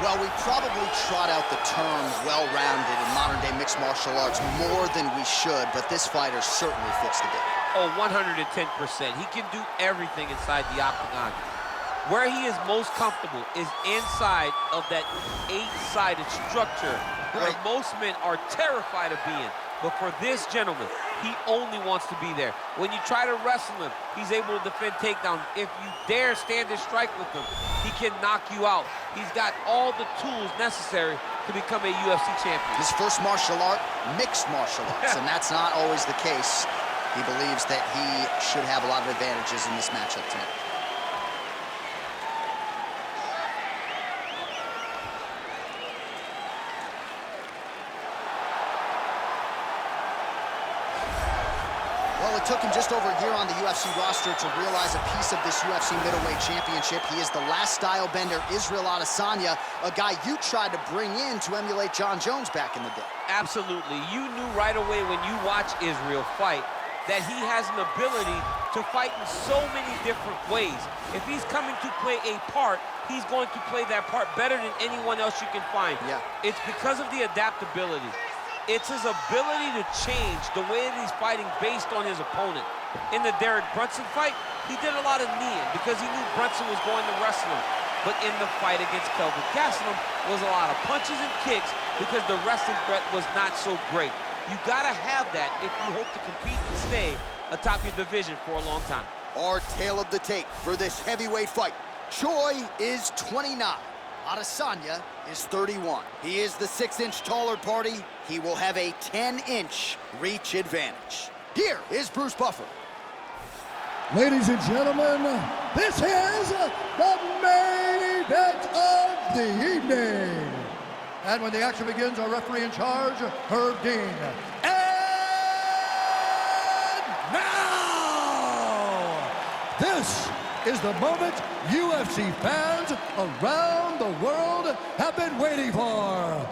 Well, we probably trot out the term well-rounded in modern-day mixed martial arts more than we should, but this fighter certainly fits the bill. Oh, 110%. He can do everything inside the octagon. Where he is most comfortable is inside of that 8-sided structure where most men are terrified of being. But for this gentleman, he only wants to be there. When you try to wrestle him, he's able to defend takedowns. If you dare stand and strike with him, he can knock you out. He's got all the tools necessary to become a UFC champion. His first martial art, mixed martial arts, and that's not always the case. He believes that he should have a lot of advantages in this matchup tonight. Well, it took him just over a year on the UFC roster to realize a piece of this UFC middleweight championship. He is the last style bender, Israel Adesanya, a guy you tried to bring in to emulate John Jones back in the day. Absolutely. You knew right away when you watch Israel fight that he has an ability to fight in so many different ways. If he's coming to play a part, he's going to play that part better than anyone else you can find. Yeah. It's because of the adaptability. It's his ability to change the way that he's fighting based on his opponent. In the Derek Brunson fight, he did a lot of kneeing because he knew Brunson was going to wrestle him. But in the fight against Kelvin Gastelum was a lot of punches and kicks because the wrestling threat was not so great. You gotta have that if you hope to compete and stay atop your division for a long time. Our tale of the tape for this heavyweight fight. Choi is 29. Adesanya is 31. He is the 6-inch taller party. He will have a 10-inch reach advantage. Here is Bruce Buffer. Ladies and gentlemen, this is the main event of the evening. And when the action begins, our referee in charge, Herb Dean. And now, this is the moment UFC fans around the world have been waiting for.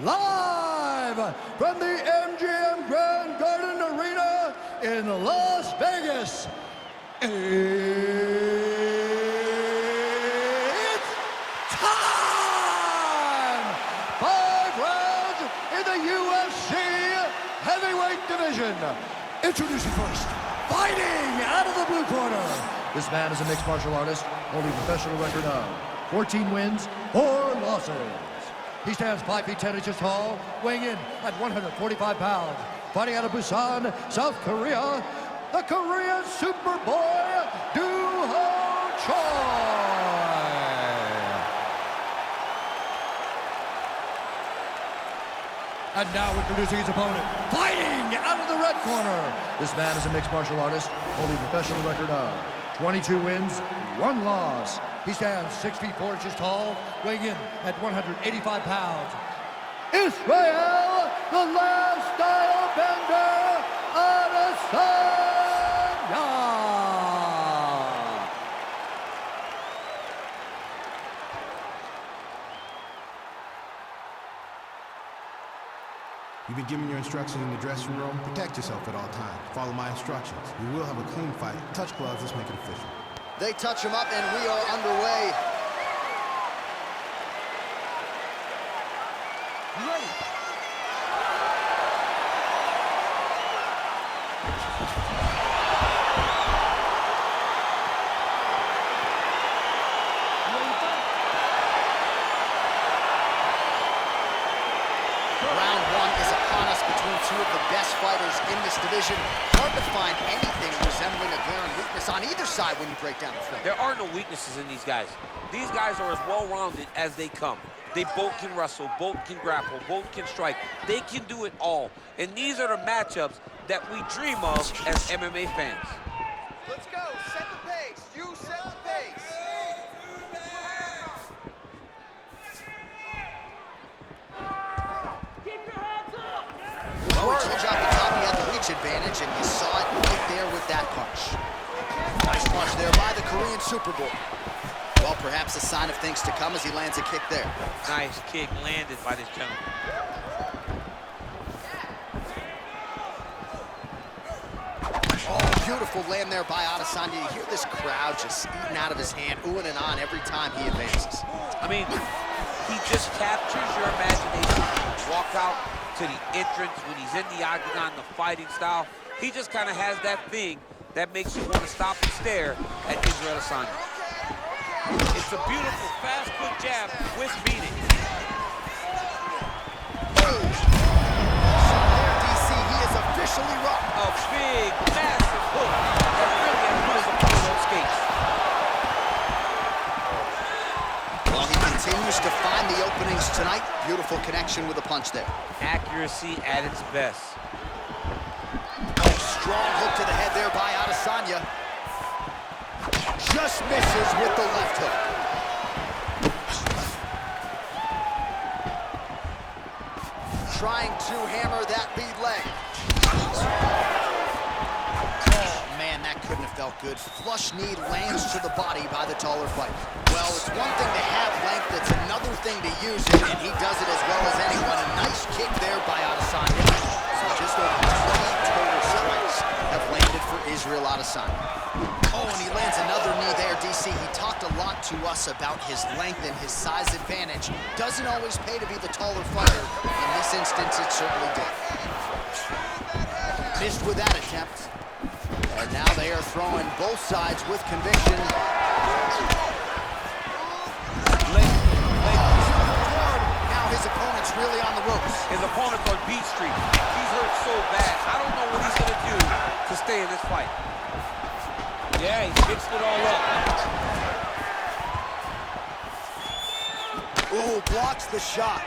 Live from the MGM Grand Garden Arena in Las Vegas, it's time! 5 rounds in the UFC heavyweight division. Introducing first, fighting out of the blue corner. This man is a mixed martial artist, holding a professional record of 14 wins, 4 losses. He stands 5 feet 10 inches tall, weighing in at 145 pounds. Fighting out of Busan, South Korea, the Korean Superboy, Do-Ho Choi. And now introducing his opponent, fighting out of the red corner. This man is a mixed martial artist, holding a professional record of 22 wins, 1 loss. He stands 6 feet 4 inches tall, weighing in at 185 pounds. Israel, the last style bender, Adesanya. You've been given your instructions in the dressing room. Protect yourself at all times. Follow my instructions. We will have a clean fight. Touch gloves, let's make it official. They touch him up, and we are underway. You ready? Round 1 is upon us between 2 of the best fighters in this division. Hard to find anything resembling a glaring weakness on either side when you break down the film. There are no weaknesses in these guys. These guys are as well-rounded as they come. They both can wrestle, both can grapple, both can strike. They can do it all. And these are the matchups that we dream of as MMA fans. Let's go. Set the pace. You set the pace. Well, we told you off the top he had the reach advantage, and you saw it right there with that punch. Nice punch there by the Korean Superboy. Well, perhaps a sign of things to come as he lands a kick there. Nice kick landed by this gentleman. Oh, beautiful land there by Adesanya. You hear this crowd just eating out of his hand, oohing and on every time he advances. I mean, He just captures your imagination. Walk out to the entrance when he's in the octagon, the fighting style. He just kind of has that thing that makes you want to stop and stare at Israel Adesanya. It's a beautiful, fast, quick jab with meaning. DC, he is officially rocked. A big, massive hook that really has put his opponent on skates. Well, he continues to find the openings tonight. Beautiful connection with a punch there. Accuracy at its best. Oh, strong hook to the head there by Adesanya. Just misses with the left hook. Trying to hammer that lead leg. Oh, man, that couldn't have felt good. Flush knee lands to the body by the taller fighter. Well, it's one thing to have length, it's another thing to use it, and he does it as well as anyone. A nice kick there by Adesanya. So just over 20 total strikes have landed for Israel Adesanya. Oh, and he lands another knee there, DC. He talked a lot to us about his length and his size advantage. Doesn't always pay to be the taller fighter. In this instance, it certainly did. Missed with that attempt. And now they are throwing both sides with conviction. Now his opponent's really on the ropes. His opponent's on beat street. He's hurt so bad. I don't know what he's going to do to stay in this fight. Yeah, he fixed it all up. Ooh, blocks the shot.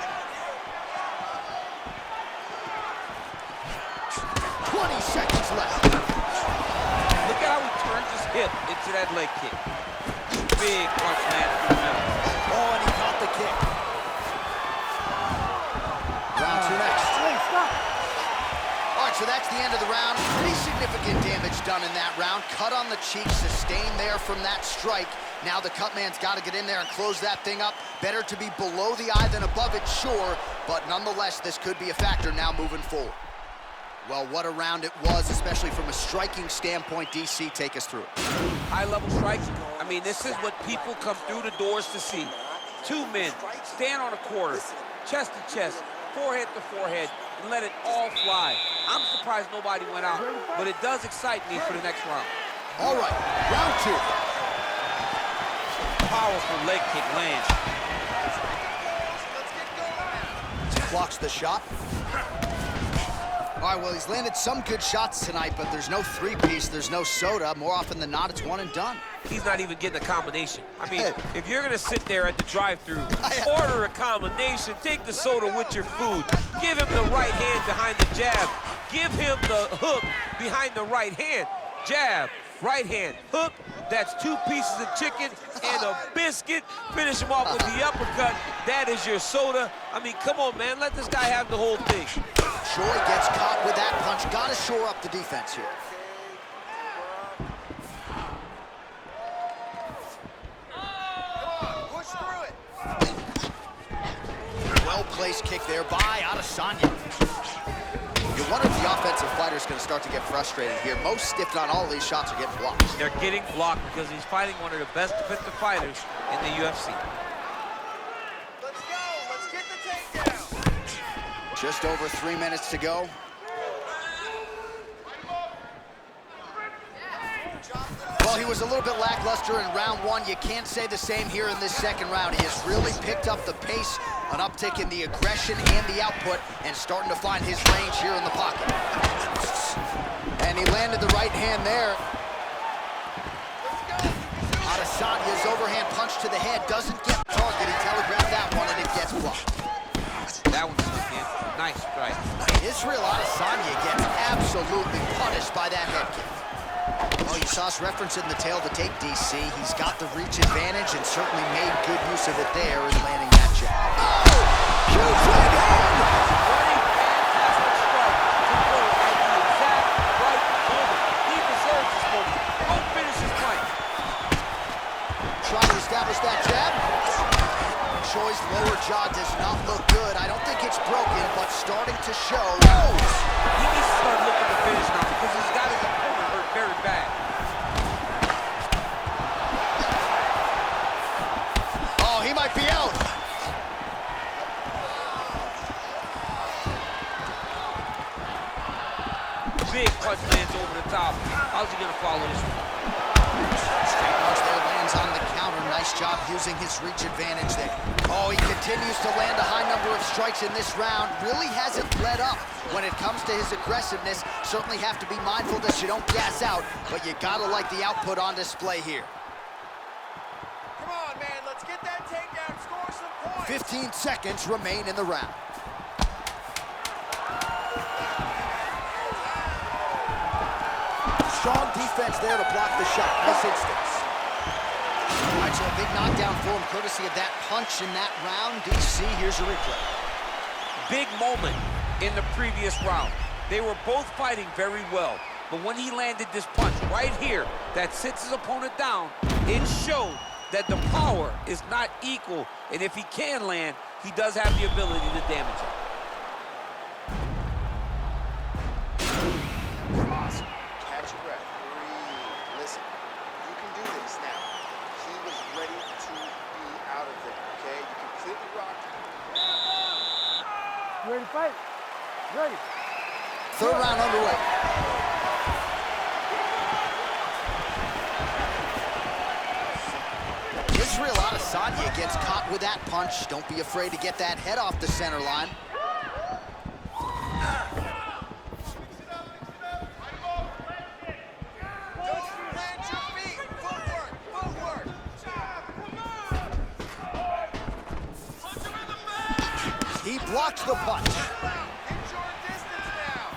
20 seconds left. Look at how he turns his hip into that leg kick. Big punch lands through the middle. Oh, and he caught the kick. Round two next. All right, so that's the end of the round. Pretty significant damage done in that round. Cut on the cheek, sustained there from that strike. Now the cut man's got to get in there and close that thing up. Better to be below the eye than above it, sure. But nonetheless, this could be a factor now moving forward. Well, what a round it was, especially from a striking standpoint. DC, take us through it. High-level striking. I mean, this is what people come through the doors to see. Two men stand on a quarter, chest to chest, forehead to forehead, and let it all fly. I'm surprised nobody went out, but it does excite me for the next round. All right, round two. Powerful leg kick lands. Blocks the shot. All right, well, he's landed some good shots tonight, but there's no three-piece, there's no soda. More often than not, it's one and done. He's not even getting a combination. I mean, if you're gonna sit there at the drive-thru, order a combination, take the soda with your food, give him the right hand behind the jab, give him the hook behind the right hand, jab, right hand, hook. That's two pieces of chicken and a biscuit. Finish him off with the uppercut. That is your soda. I mean, come on, man, let this guy have the whole thing. Choi gets caught with that punch. Got to shore up the defense here. Push through it. Well-placed kick there by Adesanya. You wonder if the offensive fighter is going to start to get frustrated here. Most, if not all, of these shots are getting blocked. They're getting blocked because he's fighting one of the best defensive fighters in the UFC. Let's go. Let's get the takedown. Just over 3 minutes to go. Well, he was a little bit lackluster in round one. You can't say the same here in this second round. He has really picked up the pace, an uptick in the aggression and the output, and starting to find his range here in the pocket. And he landed the right hand there. Adesanya's overhand punch to the head doesn't get the target. He telegraphed that one, and it gets blocked. That one's again. Nice strike. Israel Adesanya gets absolutely punished by that head kick. Oh, you saw us referencing the tail to take, DC. He's got the reach advantage and certainly made good use of it there in landing that jab. Oh! Huge right hand! Running fantastic strike to put it at the exact right moment. He deserves this moment. Go finish his fight. Trying to establish that jab. Choi's lower jaw does not look good. I don't think it's broken, but starting to show. Oh! He needs to start looking to finish now because he's got his opponent hurt very bad. Oh, he might be out. How's he gonna follow this one? Straight punch there lands on the counter. Nice job using his reach advantage there. Oh, he continues to land a high number of strikes in this round. Really hasn't let up when it comes to his aggressiveness. Certainly have to be mindful that you don't gas out, but you gotta like the output on display here. Come on, man, let's get that takedown, score some points. 15 seconds remain in the round. Strong defense there to block the shot. Nice instance. All right, so a big knockdown for him, courtesy of that punch in that round. DC, here's a replay. Big moment in the previous round. They were both fighting very well, but when he landed this punch right here that sits his opponent down, it showed that the power is not equal, and if he can land, he does have the ability to damage it. Awesome. Catch your breath. Breathe. Listen, you can do this now. He was ready to be out of there, okay? You completely rocked him. You ready to fight? Ready. Third round underway. Israel Adesanya gets caught with that punch. Don't be afraid to get that head off the center line. Don't plant your feet. Footwork, footwork. He blocks the punch. Hit your distance now.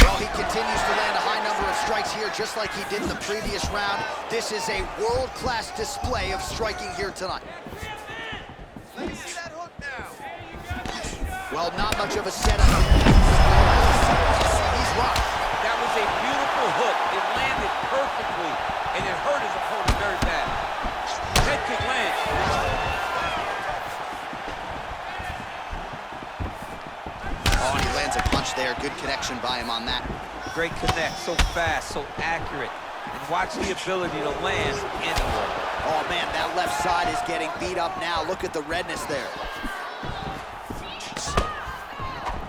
Well, he continues to land a high number of strikes here, just like he did in the previous round. This is a world-class display of striking here tonight. Let me see that hook now. Well, not much of a setup. He's rocked. That was a beautiful hook. It landed perfectly, and it hurt his opponent very bad. Head kick lands. Oh, and he lands a punch there. Good connection by him on that. Great connect, so fast, so accurate. And watch the ability to land anywhere. Oh, man, that left side is getting beat up now. Look at the redness there.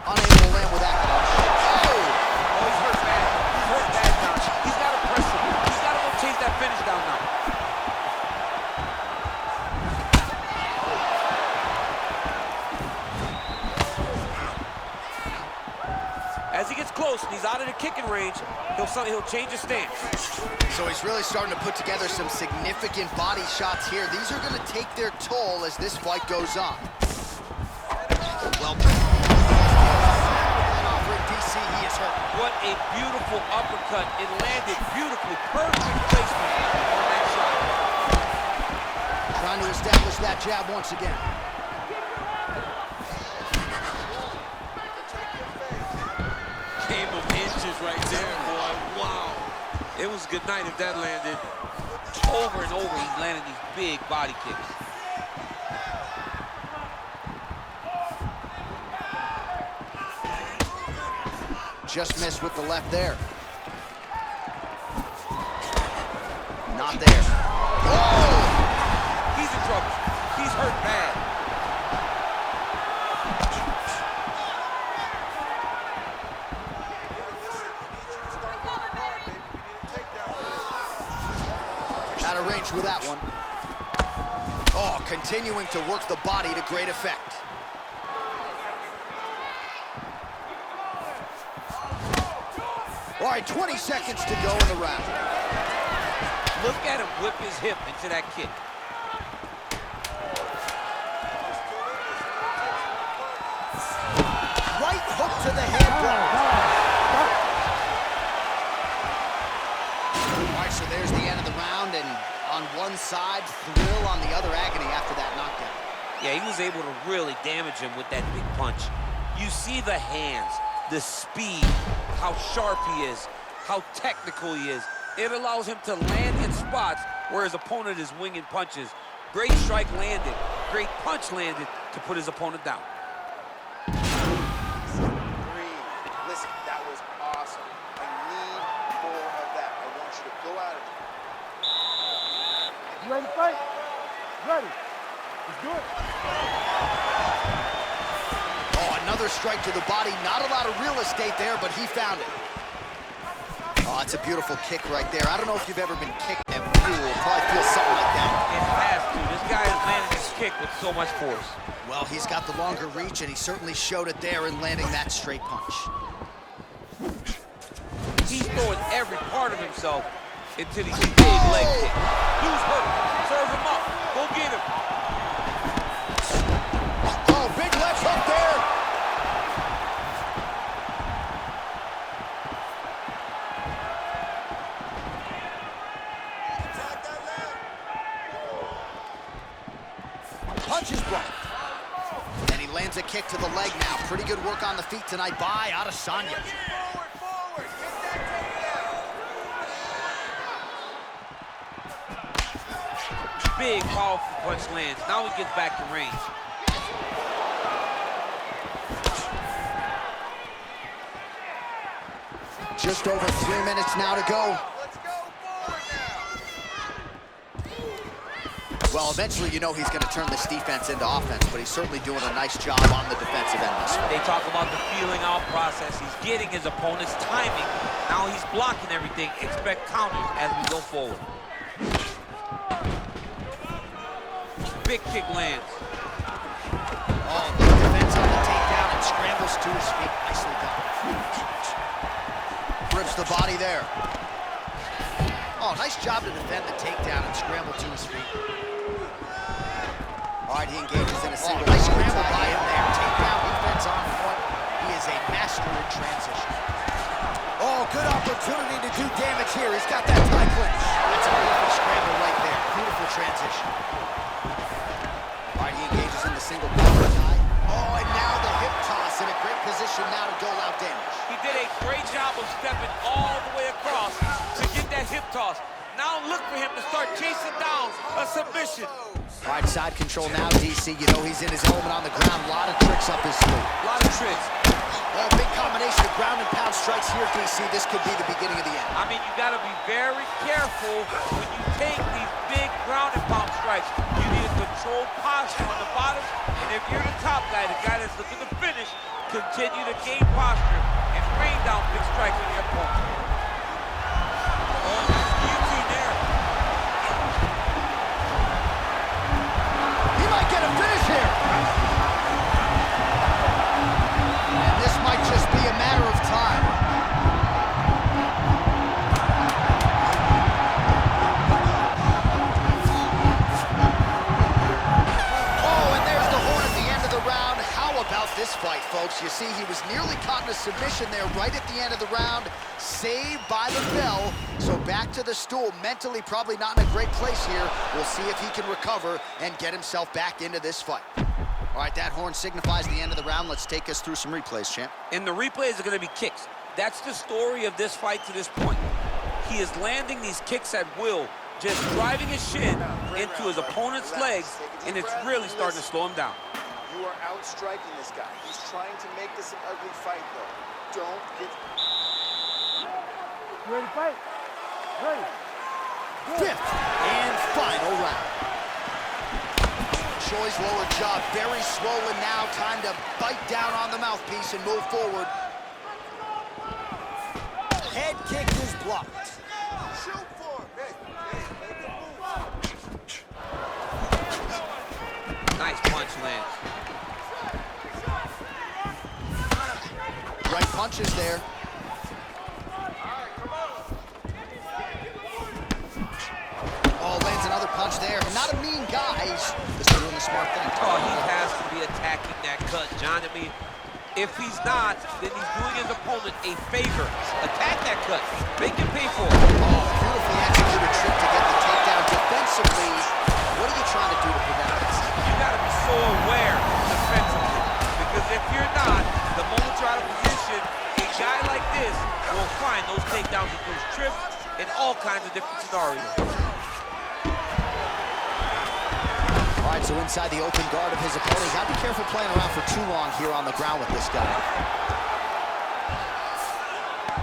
Unable to land with that punch. Oh! Oh, he's hurt bad. He's hurt bad now. He's got to press him. He's got to go chase that finish down now. As he gets close and he's out of the kicking range, he'll change his stance. So he's really starting to put together some significant body shots here. These are going to take their toll as this fight goes on. Well, DC, he is hurt. What a beautiful uppercut. It landed beautifully. Perfect placement on that shot. Trying to establish that jab once again. Game of inches right there, boy. Wow. It was good night if that landed. Over and over, he's landing these big body kicks. Just missed with the left there. Not there. Oh! He's in trouble. He's hurt bad. Out of range with that one. Oh, continuing to work the body to great effect. All right, 20 seconds to go in the round. Look at him whip his hip into that kick. Right hook to the head. All right, so there's the end of the round, and on one side, thrill, on the other, agony after that knockdown. Yeah, he was able to really damage him with that big punch. You see the hands, the speed, how sharp he is, how technical he is. It allows him to land in spots where his opponent is winging punches. Great strike landed, great punch landed to put his opponent down. Breathe. Listen, that was awesome. I need more of that. I want you to go out of there. You ready to fight? Ready. Let's do it. Oh, another strike to the body. Not a lot of real estate there, but he found it. Oh, Oh, that's a beautiful kick right there. I don't know if you've ever been kicked and probably feel something like that. It has to. This guy is landing his kick with so much force. Well, he's got the longer reach, and he certainly showed it there in landing that straight punch. He's throwing every part of himself into these big leg kicks. Dude's hurt. Serve him up. Go get him. Oh, big left hook there. Punch is blocked. And he lands a kick to the leg now. Pretty good work on the feet tonight by Adesanya. Big, powerful punch lands. Now he gets back to range. Just over 3 minutes now to go. Well, eventually, you know he's going to turn this defense into offense, but he's certainly doing a nice job on the defensive end. They talk about the feeling out process. He's getting his opponent's timing. Now he's blocking everything. Expect counters as we go forward. Big kick lands. Oh, big defense on the takedown and scrambles to his feet. Nicely done. Rips the body there. Oh, nice job to defend the takedown and scramble to his feet. All right, he engages in a single. Nice scramble by him there. Takedown defense on point. He is a master in transition. Oh, good opportunity to do damage here. He's got that tie clinch. That's a beautiful scramble right there. Beautiful transition. All right, he engages in the single power tie. Oh, and now the hip toss in a great position now to dole out damage. He did a great job of stepping all the way across to get that hip toss. Now look for him to start chasing down a submission. All right, side control now, DC. You know he's in his element on the ground. A lot of tricks up his sleeve. A lot of tricks. Oh, big combination of ground and pound strikes here, DC. This could be the beginning of the end. I mean, you got to be very careful when you take these big ground and pound strikes. You need a controlled posture on the bottom. And if you're the top guy, the guy that's looking to finish, continue to gain posture and rain down big strikes on your opponent. Oh, nice guillotine there. He might get a finish here. And this might just be a matter of time. Oh, and there's the horn at the end of the round. How about this fight, folks? You see, he was nearly caught in a submission there right at the end of the round. Saved by the bell. So back to the stool. Mentally probably not in a great place here. We'll see if he can recover and get himself back into this fight. All right, that horn signifies the end of the round. Let's take us through some replays, champ. And the replays are going to be kicks. That's the story of this fight to this point. He is landing these kicks at will, just driving his shin into his opponent's legs, and it's really starting to slow him down. You are outstriking this guy. He's trying to make this an ugly fight, though. Don't get... You ready to fight? Ready. Fifth and final round. Choi's lower jaw very swollen now. Time to bite down on the mouthpiece and move forward. Head kick is blocked. Shoot for him. Hey, make a move. Nice punch lands. Right punches there. Oh, lands another punch there. Not a mean guy. He's just doing the smart thing. Oh, he has to be attacking that cut, John. I mean, if he's not, then he's doing his opponent a favor. Attack that cut. Make him pay for it. Oh, beautifully executed trick to get the takedown defensively. What are you trying to do to prevent this? You got to be so aware defensively. Because if you're not, the moment you're out of position, a guy like this will find those takedowns with those trips in all kinds of different scenarios. All right, so inside the open guard of his opponent. Got to be careful playing around for too long here on the ground with this guy.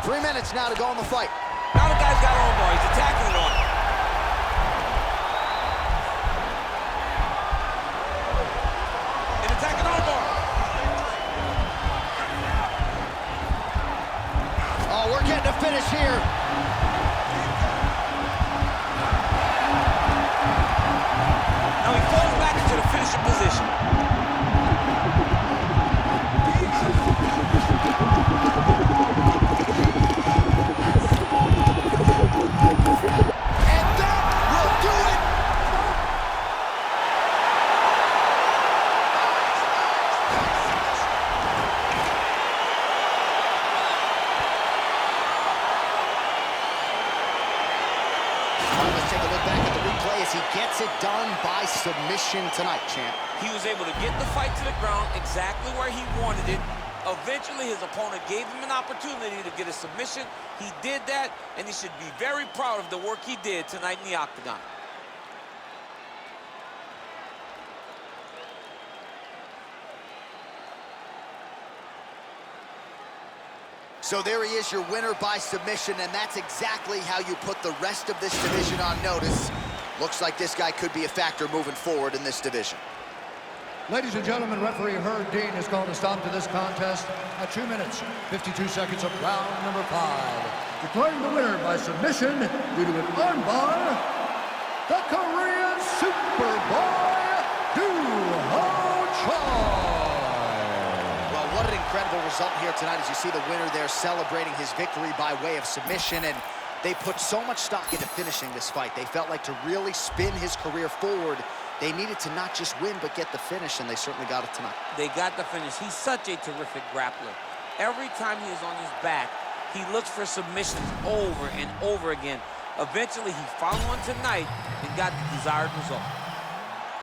3 minutes now to go in the fight. Now the guy's got armbar. He's attacking it on him. And attacking armbar. Oh, we're getting a finish here. All right, let's take a look back at the replay as he gets it done by submission tonight, champ. He was able to get the fight to the ground exactly where he wanted it. Eventually, his opponent gave him an opportunity to get a submission. He did that, and he should be very proud of the work he did tonight in the octagon. So there he is, your winner by submission, and that's exactly how you put the rest of this division on notice. Looks like this guy could be a factor moving forward in this division. Ladies and gentlemen, referee Herb Dean has called a stop to this contest at 2 minutes, 52 seconds of round number 5. Declaring the winner by submission due to an armbar, the Korean Superboy, Well, what an incredible result here tonight as you see the winner there celebrating his victory by way of submission, and they put so much stock into finishing this fight. They felt like to really spin his career forward, they needed to not just win, but get the finish, and they certainly got it tonight. They got the finish. He's such a terrific grappler. Every time he is on his back, he looks for submissions over and over again. Eventually, he found one tonight and got the desired result.